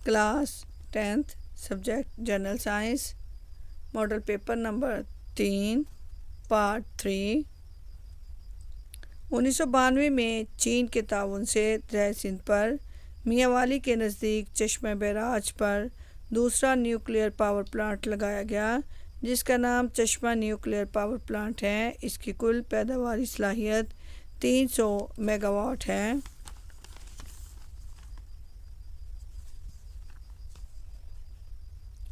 Class 10th subject general science model paper number 3 part 3 1992 میں چین کے تعاون سے دریائے سندھ پر میاں والی کے نزدیک چشمہ بیراج پر دوسرا نیوکلیئر پاور پلانٹ لگایا گیا جس کا نام چشمہ نیوکلیئر پاور پلانٹ ہے۔ اس کی کل پیداواری صلاحیت 300 میگا واٹ ہے۔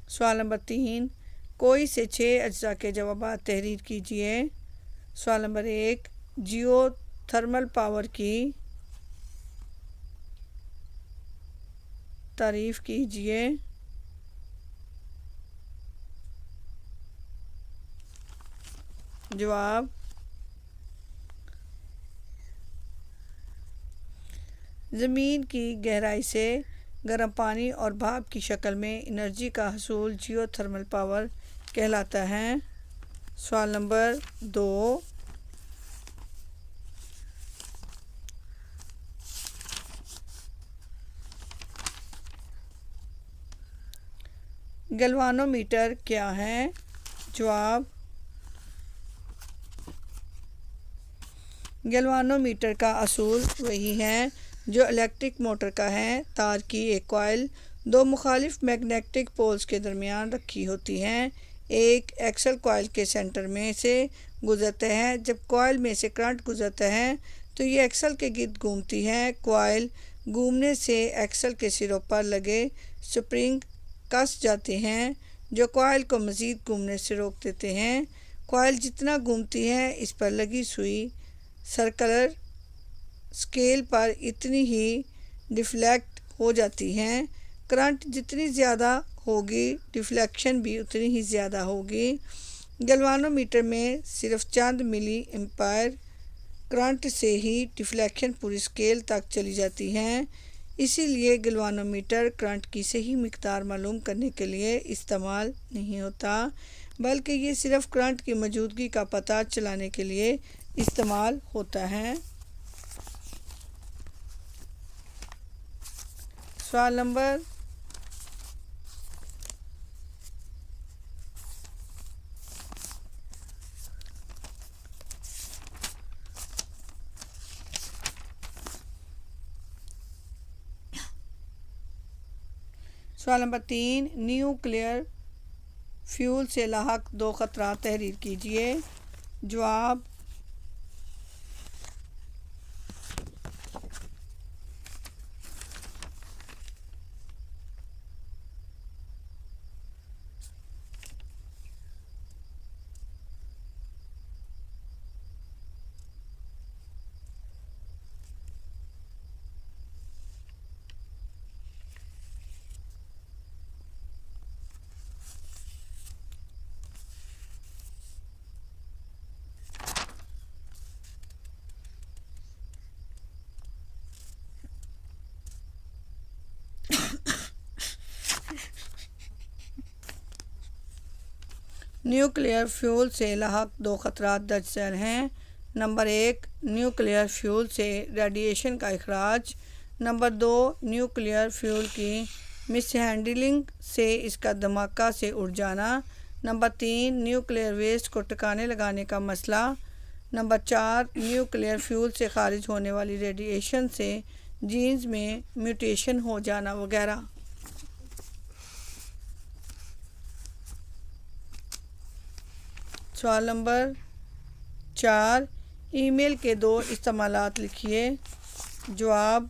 سوال نمبر 3 کوئی سے 6 اجزاء کے جوابات تحریر کیجیے۔ سوال نمبر 1 جیو تھرمل پاور کی تعریف کیجیے۔ جواب زمین کی گہرائی سے گرم پانی اور بھاپ کی شکل میں انرجی کا حصول جیو تھرمل پاور کہلاتا ہے۔ سوال نمبر 2 گلوانو میٹر کیا ہے؟ جواب گلوانو میٹر کا اصول وہی ہے جو الیکٹرک موٹر کا ہے۔ تار کی ایک کوائل دو مخالف میگنیٹک پولز کے درمیان رکھی ہوتی ہے۔ ایک ایکسل کوائل کے سینٹر میں سے گزرتا ہے۔ جب کوائل میں سے کرنٹ گزرتا ہے تو یہ ایکسل کے گرد گھومتی ہے۔ کوائل گھومنے سے ایکسل کے سروں پر لگے سپرنگ کس جاتے ہیں جو کوائل کو مزید گھومنے سے روک دیتے ہیں۔ کوائل جتنا گھومتی ہے اس پر لگی سوئی سرکلر اسکیل پر اتنی ہی ڈیفلیکٹ ہو جاتی ہیں۔ کرنٹ جتنی زیادہ ہوگی ڈیفلیکشن بھی اتنی ہی زیادہ ہوگی۔ گلوانو میٹر میں صرف چند ملی ایمپائر کرنٹ سے ہی ڈیفلیکشن پوری اسکیل تک چلی جاتی ہے۔ اسی لیے گلوانو میٹر کرنٹ کی صحیح مقدار معلوم کرنے کے لیے استعمال نہیں ہوتا بلکہ یہ صرف کرنٹ کی موجودگی کا پتہ چلانے کے لیے استعمال ہوتا ہے۔ سوال نمبر 3 نیوکلیئر فیول سے لاحق 2 خطرات تحریر کیجیے۔ جواب نیوکلیئر فیول سے لاحق 2 خطرات درج ذیل ہیں۔ نمبر 1 نیوکلیئر فیول سے ریڈیشن کا اخراج۔ نمبر 2 نیوکلیئر فیول کی مس ہینڈلنگ سے اس کا دھماکہ سے اڑ جانا۔ نمبر 3 نیوکلیئر ویسٹ کو ٹھکانے لگانے کا مسئلہ۔ نمبر 4 نیوکلیئر فیول سے خارج ہونے والی ریڈیشن سے جینز میں میوٹیشن ہو جانا وغیرہ۔ سوال نمبر 4 ای میل کے 2 استعمالات لکھیے۔ جواب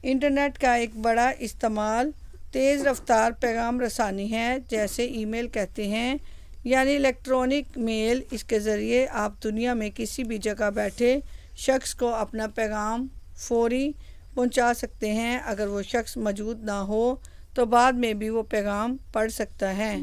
انٹرنیٹ کا ایک بڑا استعمال تیز رفتار پیغام رسانی ہے جیسے ای میل کہتے ہیں، یعنی الیکٹرانک میل۔ اس کے ذریعے آپ دنیا میں کسی بھی جگہ بیٹھے شخص کو اپنا پیغام فوری پہنچا سکتے ہیں۔ اگر وہ شخص موجود نہ ہو تو بعد میں بھی وہ پیغام پڑھ سکتا ہے۔